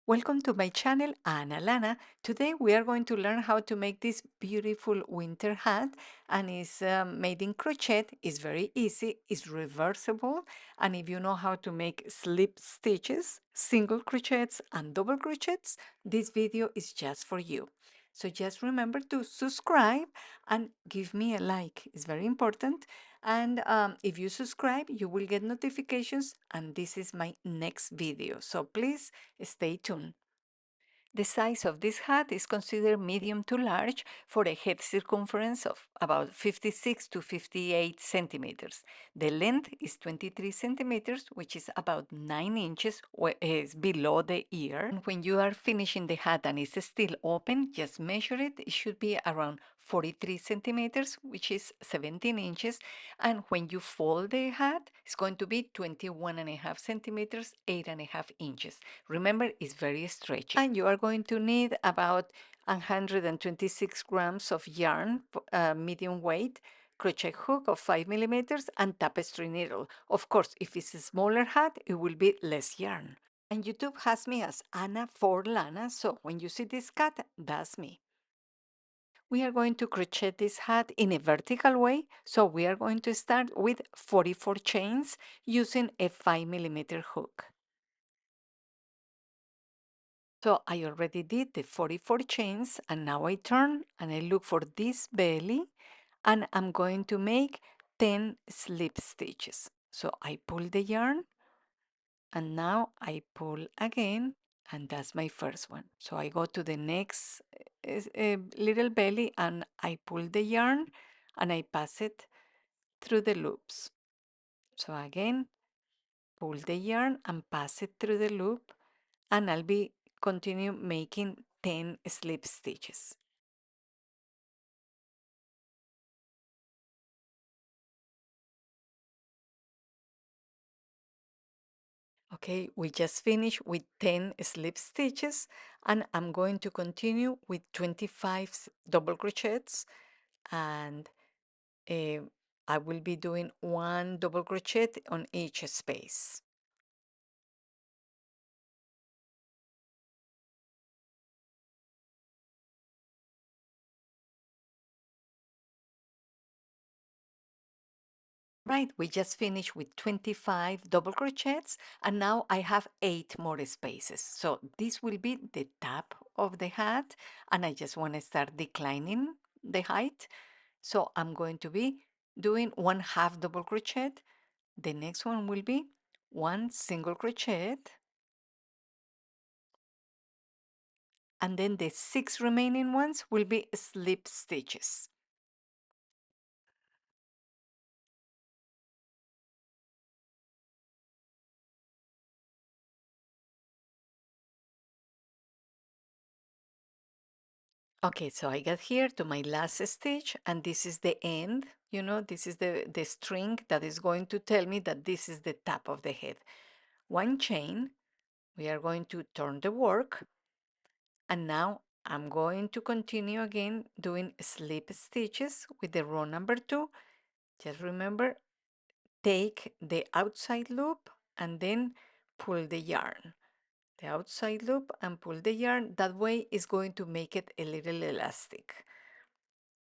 Welcome to my channel, Ana Lana. Today we are going to learn how to make this beautiful winter hat, and it's made in crochet. It's very easy, it's reversible, and if you know how to make slip stitches, single crochets and double crochets, this video is just for you. So just remember to subscribe and give me a like. It's very important. And if you subscribe, you will get notifications, and this is my next video. So please stay tuned. The size of this hat is considered medium to large for a head circumference of about 56 to 58 centimeters. The length is 23 centimeters, which is about 9 inches is below the ear. And when you are finishing the hat and it's still open, just measure it. It should be around 43 centimeters, which is 17 inches. And when you fold the hat, it's going to be 21.5 centimeters, 8.5 inches. Remember, it's very stretchy. And you are going to need about 126 grams of yarn, medium weight, crochet hook of 5 millimeters, and tapestry needle. Of course, if it's a smaller hat, it will be less yarn. And YouTube has me as Ana for Lana, so when you see this cat, that's me. We are going to crochet this hat in a vertical way, so we are going to start with 44 chains using a 5 millimeter hook. So I already did the 44 chains, and now I turn and I look for this belly, and I'm going to make 10 slip stitches. So I pull the yarn, and now I pull again, and that's my first one. So I go to the next little belly, and I pull the yarn and I pass it through the loops. So again, pull the yarn and pass it through the loop, and I'll be continue making 10 slip stitches. Okay, we just finished with 10 slip stitches, and I'm going to continue with 25 double crochets, and uh, I will be doing one double crochet on each space. Right, we just finished with 25 double crochets, and now I have 8 more spaces. So this will be the top of the hat, and I just want to start declining the height. So I'm going to be doing one half double crochet. The next one will be one single crochet, and then the 6 remaining ones will be slip stitches. Okay, so I got here to my last stitch, and this is the end. You know, this is the string that is going to tell me that this is the top of the head. One chain, we are going to turn the work, and now I'm going to continue again doing slip stitches with the row number 2. Just remember, take the outside loop and then pull the yarn. The outside loop and pull the yarn. That way is going to make it a little elastic.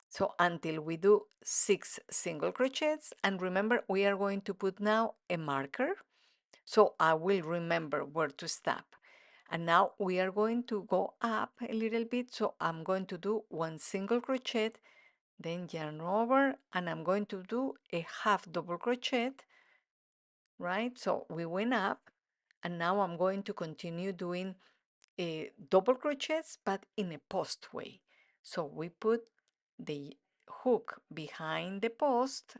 So until we do 6 single crochets, and remember we are going to put now a marker, so I will remember where to stop. And now we are going to go up a little bit, so I'm going to do one single crochet, then yarn over, and I'm going to do a half double crochet, right? So we went up, and now I'm going to continue doing a double crochets, but in a post way. So we put the hook behind the post,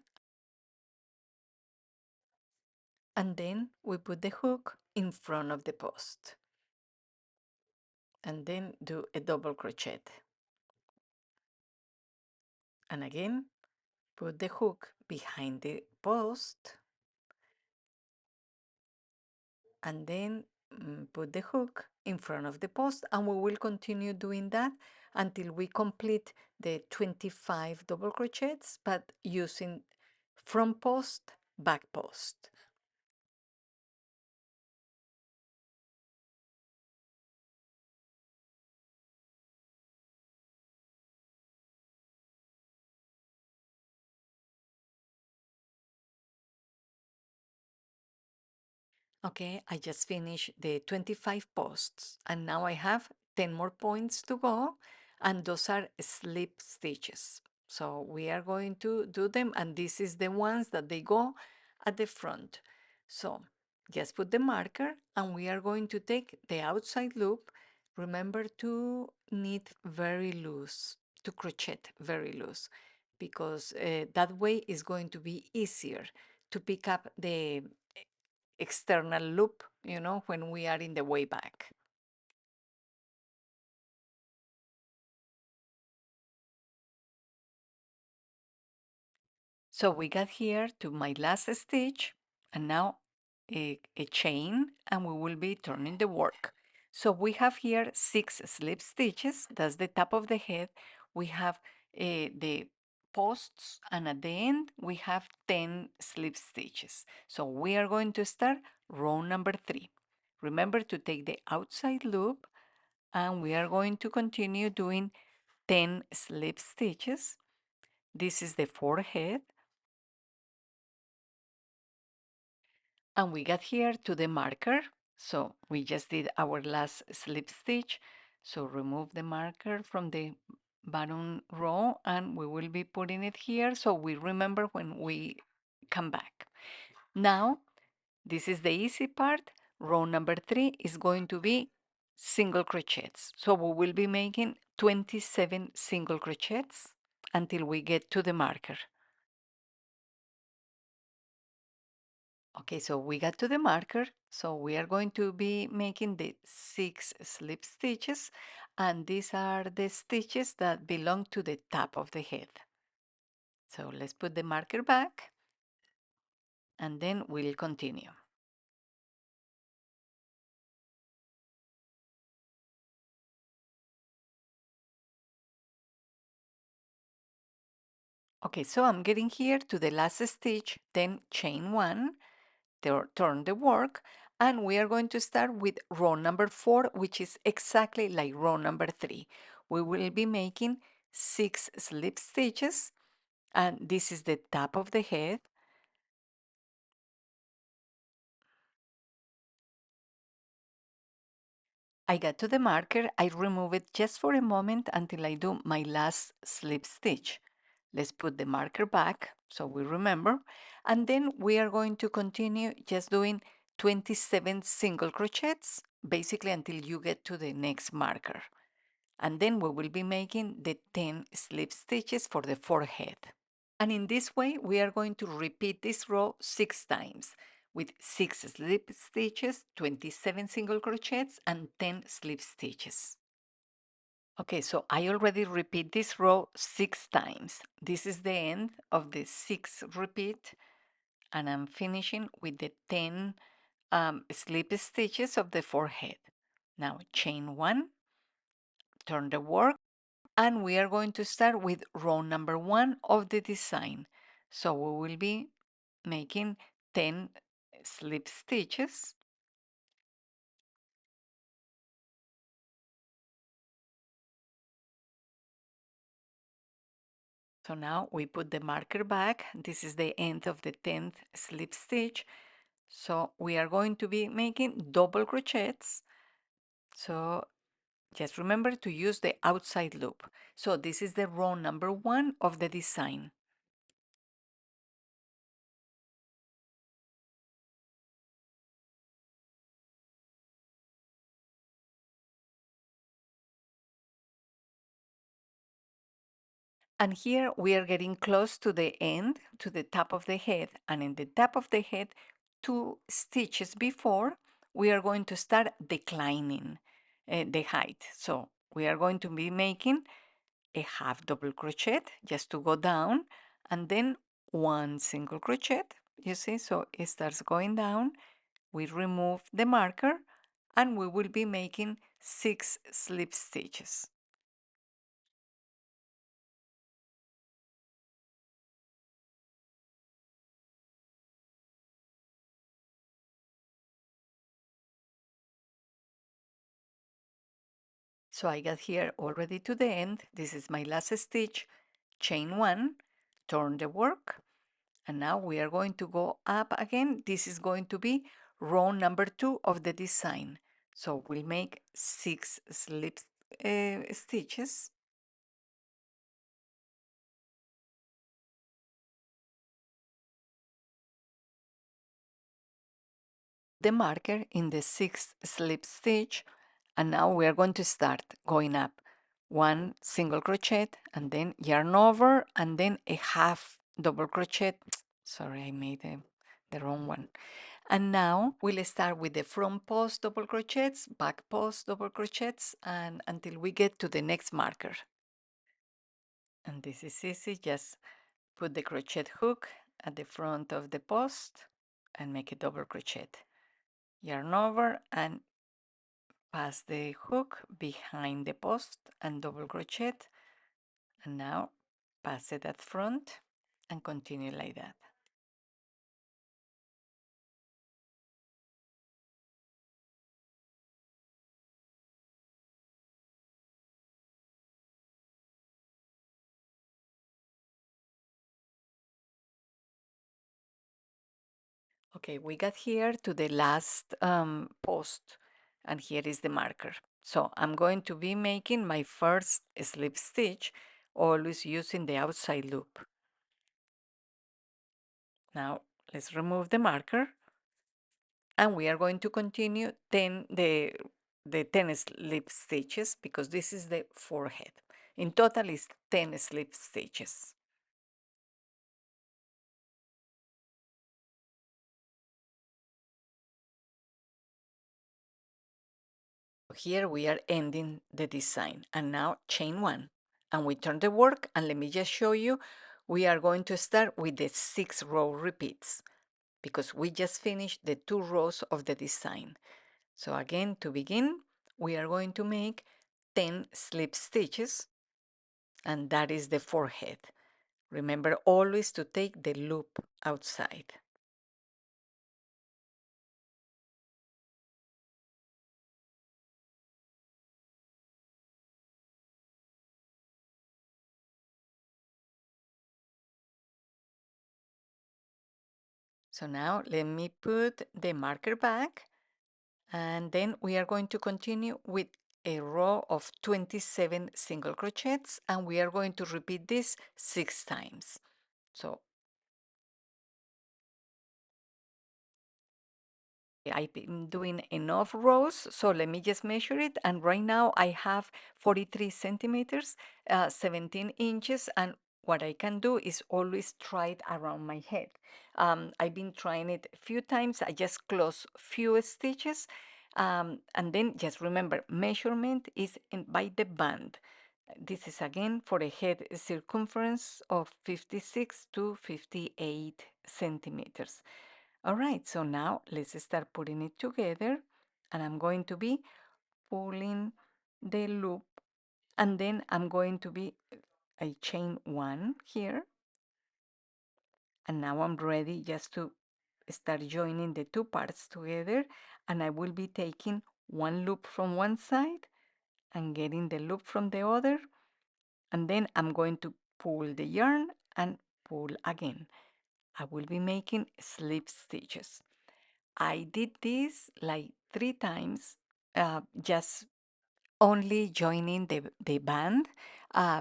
and then we put the hook in front of the post, and then do a double crochet, and again put the hook behind the post, and then put the hook in front of the post, and we will continue doing that until we complete the 25 double crochets, but using front post, back post. Okay, I just finished the 25 posts and now I have 10 more points to go, and those are slip stitches. So we are going to do them, and this is the ones that they go at the front. So just put the marker and we are going to take the outside loop. Remember to knit very loose, to crochet very loose, because that way is going to be easier to pick up the external loop, when we are in the way back. So we got here to my last stitch, and now a chain, and we will be turning the work. So we have here 6 slip stitches. That's the top of the head. We have the posts, and at the end we have 10 slip stitches. So we are going to start row number 3. Remember to take the outside loop, and we are going to continue doing 10 slip stitches. This is the forehead, and we got here to the marker. So we just did our last slip stitch. So remove the marker from the bottom row, and we will be putting it here so we remember when we come back. Now, this is the easy part. Row number 3 is going to be single crochets. So we will be making 27 single crochets until we get to the marker. Okay, so we got to the marker. So we are going to be making the 6 slip stitches, and these are the stitches that belong to the top of the head. So let's put the marker back, and then we'll continue. Okay, so I'm getting here to the last stitch, then chain 1, turn the work, and we are going to start with row number 4, which is exactly like row number 3. We will be making 6 slip stitches, and this is the top of the head. I got to the marker, I remove it just for a moment until I do my last slip stitch. Let's put the marker back so we remember, and then we are going to continue just doing 27 single crochets, basically until you get to the next marker. And then we will be making the 10 slip stitches for the forehead. And in this way, we are going to repeat this row 6 times with 6 slip stitches, 27 single crochets, and 10 slip stitches. Okay, so I already repeat this row 6 times. This is the end of the 6th repeat, and I'm finishing with the 10 slip stitches of the forehead. Now chain 1, turn the work, and we are going to start with row number 1 of the design. So we will be making 10 slip stitches. So now we put the marker back. This is the end of the 10th slip stitch. So we are going to be making double crochets. So just remember to use the outside loop. So this is the row number 1 of the design. And here we are getting close to the end, to the top of the head. And in the top of the head, 2 stitches before, we are going to start declining the height. So we are going to be making a half double crochet just to go down, and then 1 single crochet. You see, so it starts going down. We remove the marker, and we will be making 6 slip stitches. So I got here already to the end. This is my last stitch, chain 1, turn the work, and now we are going to go up again. This is going to be row number 2 of the design. So we'll make 6 slip stitches, the marker in the 6th slip stitch, and now we are going to start going up one single crochet and then yarn over and then a half double crochet. Sorry, I made the wrong one. And now we'll start with the front post double crochets, back post double crochets, and until we get to the next marker. And this is easy, just put the crochet hook at the front of the post and make a double crochet. Yarn over and pass the hook behind the post and double crochet. And now pass it at front and continue like that. Okay, we got here to the last post, and here is the marker. So I'm going to be making my first slip stitch, always using the outside loop. Now let's remove the marker, and we are going to continue the 10 slip stitches because this is the forehead. In total is 10 slip stitches. Here we are ending the design, and now chain one, and we turn the work, and let me just show you, we are going to start with the 6 row repeats because we just finished the 2 rows of the design. So again, to begin, we are going to make 10 slip stitches, and that is the forehead. Remember always to take the loop outside. So now let me put the marker back, and then we are going to continue with a row of 27 single crochets, and we are going to repeat this 6 times. So I've been doing enough rows, so let me just measure it. And right now I have 43 centimeters, 17 inches, and what I can do is always try it around my head. I've been trying it a few times. I just close few stitches, and then just remember, measurement is by the band. This is again for a head circumference of 56 to 58 centimeters. All right, so now let's start putting it together, and I'm going to be pulling the loop, and then I'm going to be I chain one here, and now I'm ready just to start joining the two parts together, and I will be taking one loop from one side and getting the loop from the other, and then I'm going to pull the yarn and pull again. I will be making slip stitches. I did this like 3 times, just only joining the band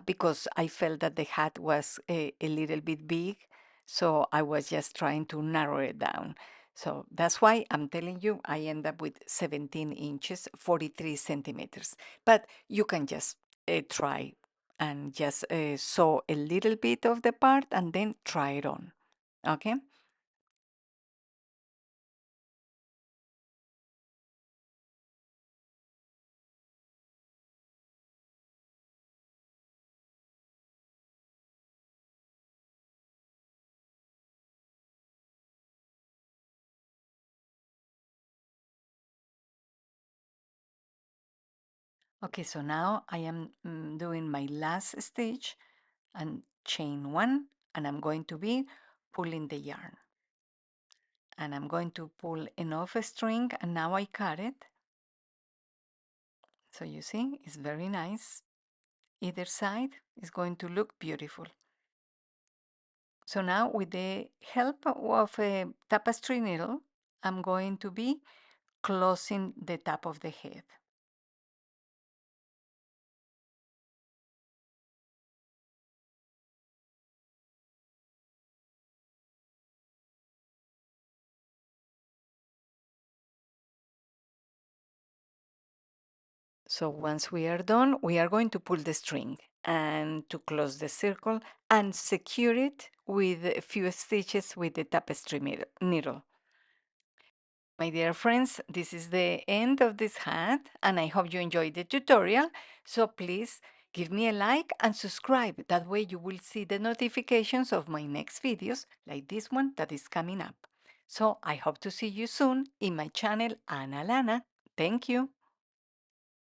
because I felt that the hat was a little bit big. So I was just trying to narrow it down. So that's why I'm telling you I end up with 17 inches, 43 centimeters. But you can just try and just sew a little bit of the part and then try it on. Okay? Okay, so now I am doing my last stitch and chain one, and I'm going to be pulling the yarn, and I'm going to pull enough string, and now I cut it. So you see, it's very nice. Either side is going to look beautiful. So now with the help of a tapestry needle, I'm going to be closing the top of the head. So once we are done, we are going to pull the string and to close the circle and secure it with a few stitches with the tapestry needle. My dear friends, this is the end of this hat and I hope you enjoyed the tutorial. So please give me a like and subscribe. That way you will see the notifications of my next videos like this one that is coming up. So I hope to see you soon in my channel, Ana Lana. Thank you.